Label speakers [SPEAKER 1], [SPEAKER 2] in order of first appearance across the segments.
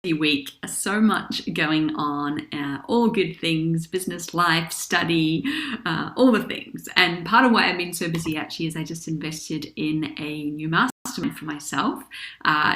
[SPEAKER 1] week, so much going on, all good things, business, life, study, all the things. And part of why I've been so busy actually is I just invested in a new mastermind for myself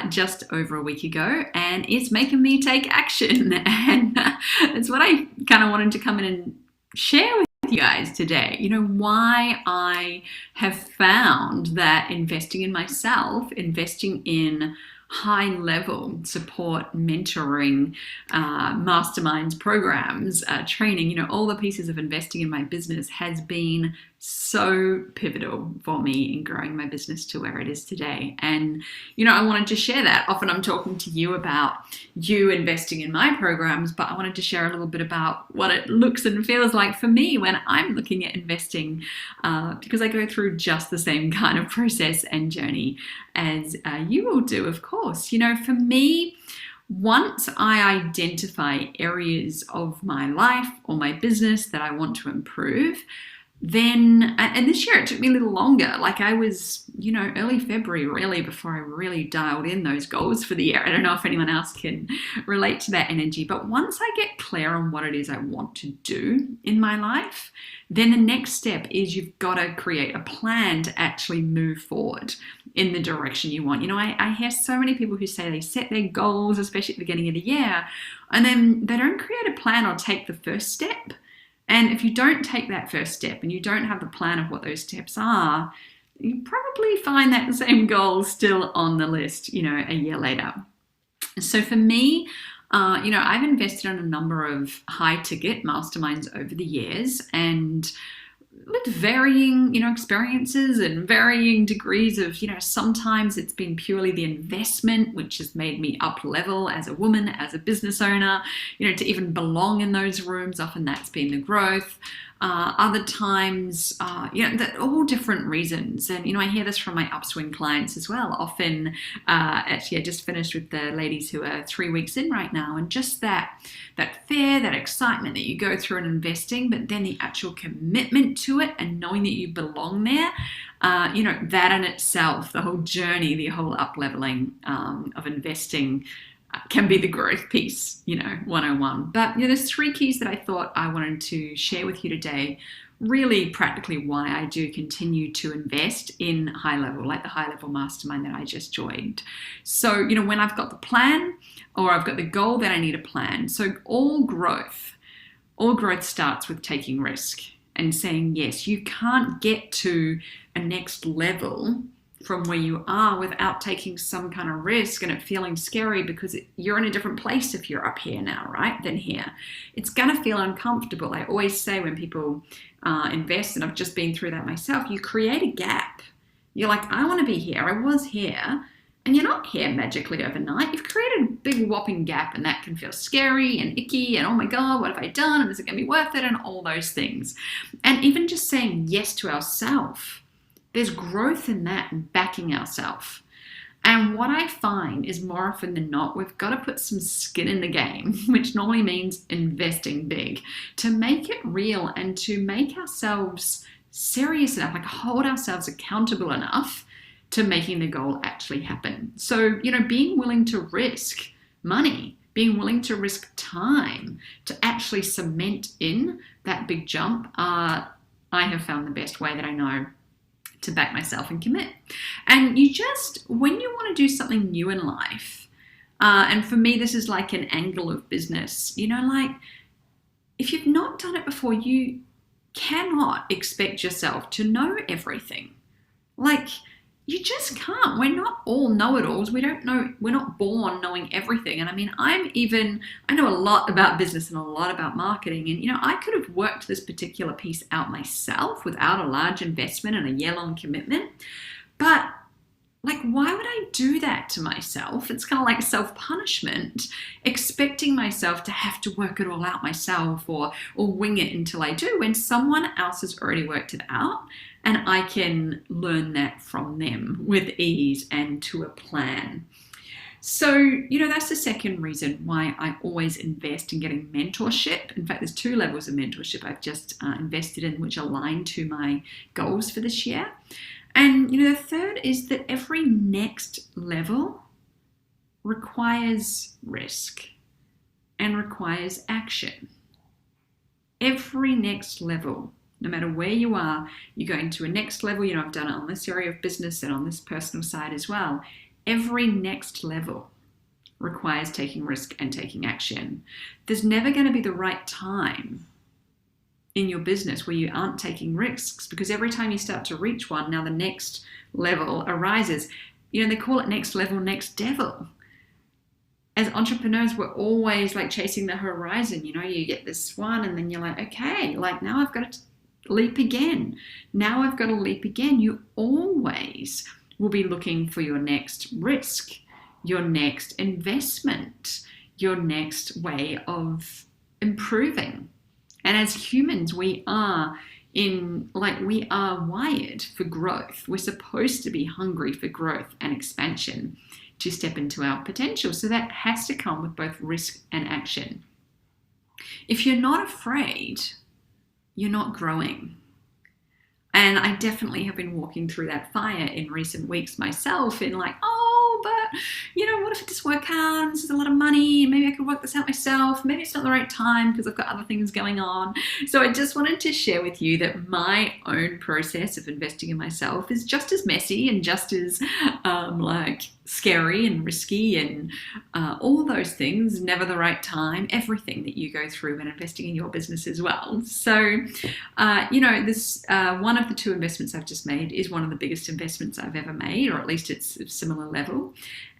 [SPEAKER 1] just over a week ago, and it's making me take action. And it's what I kind of wanted to come in and share with you guys today. You know, why I have found that investing in myself, investing in high level support, mentoring, masterminds, programs, training, you know, all the pieces of investing in my business has been so pivotal for me in growing my business to where it is today. And, you know, I wanted to share that. Often I'm talking to you about you investing in my programs, but I wanted to share a little bit about what it looks and feels like for me when I'm looking at investing, because I go through just the same kind of process and journey as you will do, of course. You know, for me, once I identify areas of my life or my business that I want to improve, then, and this year it took me a little longer, like I was, you know, early February really before I really dialed in those goals for the year. I don't know if anyone else can relate to that energy, but once I get clear on what it is I want to do in my life, then the next step is you've got to create a plan to actually move forward in the direction you want. You know, I hear so many people who say they set their goals, especially at the beginning of the year, and then they don't create a plan or take the first step. And if you don't take that first step and you don't have the plan of what those steps are, you probably find that same goal still on the list, you know, a year later. So for me, you know, I've invested in a number of high ticket masterminds over the years, and with varying, you know, experiences and varying degrees of, you know, sometimes it's been purely the investment, which has made me up level as a woman, as a business owner, you know, to even belong in those rooms. Often that's been the growth. Other times, you know, all different reasons. And, you know, I hear this from my upswing clients as well. Often, actually, I just finished with the ladies who are 3 weeks in right now. And just that fear, that excitement that you go through in investing, but then the actual commitment to it and knowing that you belong there, you know, that in itself, the whole journey, the whole up-leveling of investing can be the growth piece, you know, 101. But, you know, there's 3 keys that I thought I wanted to share with you today, really practically why I do continue to invest in high level, like the high level mastermind that I just joined. So, you know, when I've got the plan or I've got the goal, then I need a plan. So all growth starts with taking risk and saying, yes, you can't get to a next level from where you are without taking some kind of risk and it feeling scary, because you're in a different place if you're up here now, right, than here. It's going to feel uncomfortable. I always say when people invest, and I've just been through that myself, you create a gap. You're like, I want to be here. I was here. And you're not here magically overnight. You've created a big whopping gap, and that can feel scary and icky and, oh my God, what have I done? And is it going to be worth it? And all those things. And even just saying yes to ourselves, there's growth in that and backing ourselves. And what I find is more often than not, we've got to put some skin in the game, which normally means investing big, to make it real and to make ourselves serious enough, like hold ourselves accountable enough to making the goal actually happen. So, you know, being willing to risk money, being willing to risk time to actually cement in that big jump, I have found the best way that I know to back myself and commit. And you just, when you want to do something new in life, and for me, this is like an angle of business, you know, like if you've not done it before, you cannot expect yourself to know everything. Like, you just can't. We're not all know-it-alls. We don't know. We're not born knowing everything. And I mean, I know a lot about business and a lot about marketing. And, you know, I could have worked this particular piece out myself without a large investment and a year-long commitment. But, like, why would I do that to myself? It's kind of like self-punishment, expecting myself to have to work it all out myself or wing it until I do, when someone else has already worked it out. And I can learn that from them with ease and to a plan. So, you know, that's the second reason why I always invest in getting mentorship. In fact, there's 2 levels of mentorship I've just invested in, which align to my goals for this year. And, you know, the third is that every next level requires risk and requires action. Every next level, no matter where you are, you're going to a next level. I've done it on this area of business and on this personal side as well. Every next level requires taking risk and taking action. There's never going to be the right time in your business where you aren't taking risks, because every time you start to reach one, now the next level arises. They call it next level, next devil. As entrepreneurs, we're always like chasing the horizon. You get this one and then you're like, okay, like now I've got to leap again. Now I've got to leap again. You always will be looking for your next risk, your next investment, your next way of improving. And as humans, we are wired for growth. We're supposed to be hungry for growth and expansion to step into our potential. So that has to come with both risk and action. If you're not afraid, you're not growing. And I definitely have been walking through that fire in recent weeks myself, in like, but what if it doesn't work out? This is a lot of money. Maybe I could work this out myself. Maybe it's not the right time because I've got other things going on. So I just wanted to share with you that my own process of investing in myself is just as messy and just as scary and risky and all those things. Never the right time. Everything that you go through when investing in your business as well. So, this one of the two investments I've just made is one of the biggest investments I've ever made, or at least it's a similar level.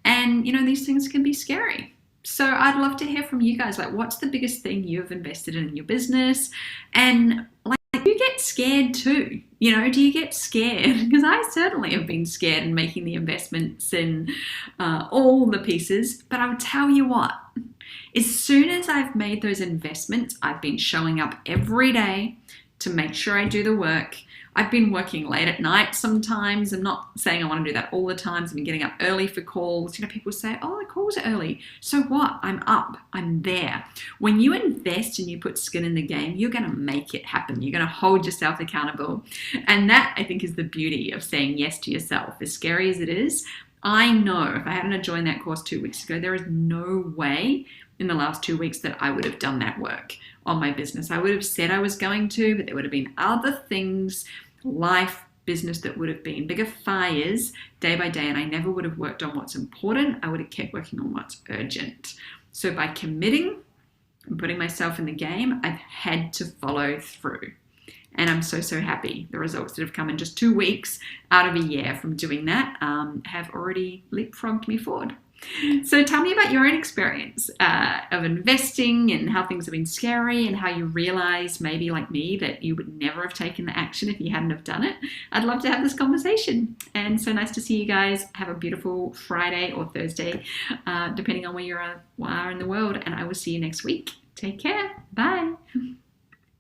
[SPEAKER 1] And, these things can be scary. So I'd love to hear from you guys. Like, what's the biggest thing you've invested in your business? And do you get scared too? Do you get scared? Because I certainly have been scared in making the investments in all the pieces. But I would tell you what, as soon as I've made those investments, I've been showing up every day to make sure I do the work. I've been working late at night sometimes. I'm not saying I want to do that all the time. I've been getting up early for calls. People say, oh, the calls are early. So what? I'm up. I'm there. When you invest and you put skin in the game, you're going to make it happen. You're going to hold yourself accountable. And that, I think, is the beauty of saying yes to yourself. As scary as it is, I know if I hadn't joined that course 2 weeks ago, there is no way in the last 2 weeks that I would have done that work on my business. I would have said I was going to, but there would have been other things, life, business, that would have been bigger fires day by day, and I never would have worked on what's important. I would have kept working on what's urgent. So by committing and putting myself in the game, I've had to follow through. And I'm so, so happy. The results that have come in just 2 weeks out of a year from doing that have already leapfrogged me forward. So tell me about your own experience of investing and how things have been scary and how you realize, maybe like me, that you would never have taken the action if you hadn't have done it. I'd love to have this conversation. And so nice to see you guys. Have a beautiful Friday or Thursday, depending on where you are in the world. And I will see you next week. Take care. Bye.